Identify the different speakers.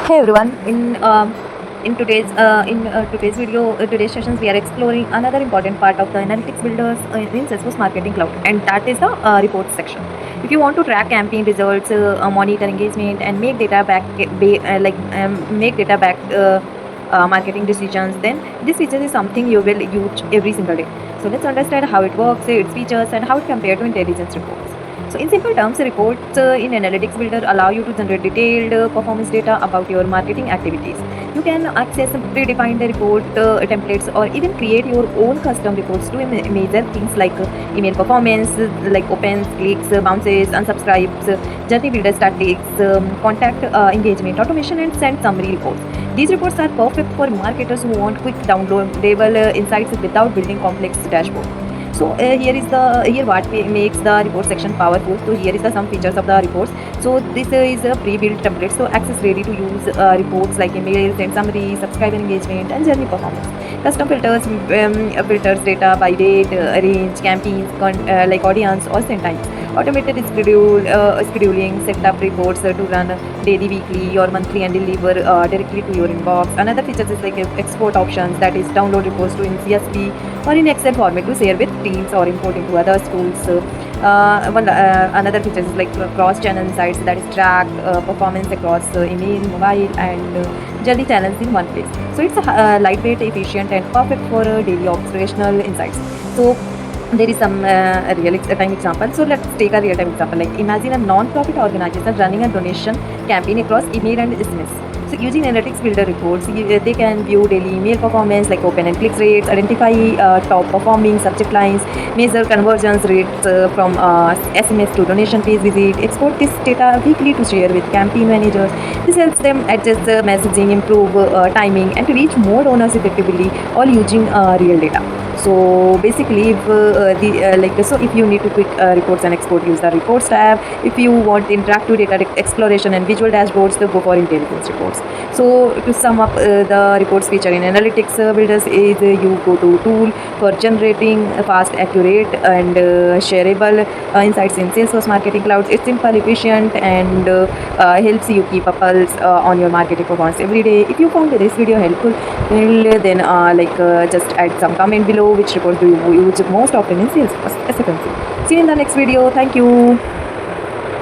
Speaker 1: Hey everyone, in today's video, today's sessions, we are exploring another important part of the analytics builders in Salesforce Marketing Cloud, and that is the reports section. If you want to track campaign results, monitor engagement, and make data back, make data back marketing decisions, then this feature is something you will use every single day. So let's understand how it works, its features, and how it compares to intelligence reports. So in simple terms, reports in Analytics Builder allow you to generate detailed performance data about your marketing activities. You can access predefined report templates or even create your own custom reports to measure things like email performance, like opens, clicks, bounces, unsubscribes, journey builder statistics, contact engagement, automation, and send summary reports. These reports are perfect for marketers who want quick downloadable insights without building complex dashboards. So here what makes the report section powerful. So here is the some features of the reports. So this is a pre-built template, so access ready to use reports like emails and summaries, subscriber engagement, and journey performance. Custom filters data by date, range, campaigns, like audience or send times. Automated scheduling, set up reports to run daily, weekly, or monthly and deliver directly to your inbox. Another feature is like export options, that is download reports to in CSV or in Excel format to share with teams or import into other tools. Another feature is like cross-channel insights, that is track performance across email, mobile, and journey channels in one place. So it's a lightweight, efficient, and perfect for daily operational insights. So there is some real-time example. So let's take a real-time example. Like imagine a non-profit organization running a donation campaign across email and SMS. So using Analytics Builder reports, they can view daily email performance like open and click rates, identify top performing subject lines, measure conversions rates from SMS to donation page visit, export this data weekly to share with campaign managers. This helps them adjust messaging, improve timing, and to reach more donors effectively, all using real data. So basically, if you need to quick reports and export, use the reports tab. If you want interactive data exploration and visual dashboards, then go for intelligence reports. So to sum up, the reports feature in Analytics Builders is you go to tool for generating fast, accurate, and shareable insights in Salesforce Marketing Cloud. It's simple, efficient, and helps you keep a pulse on your marketing performance every day. If you found this video helpful, then just add some comment below which report do you use most often in sales efficiency. See you in the next video. Thank you.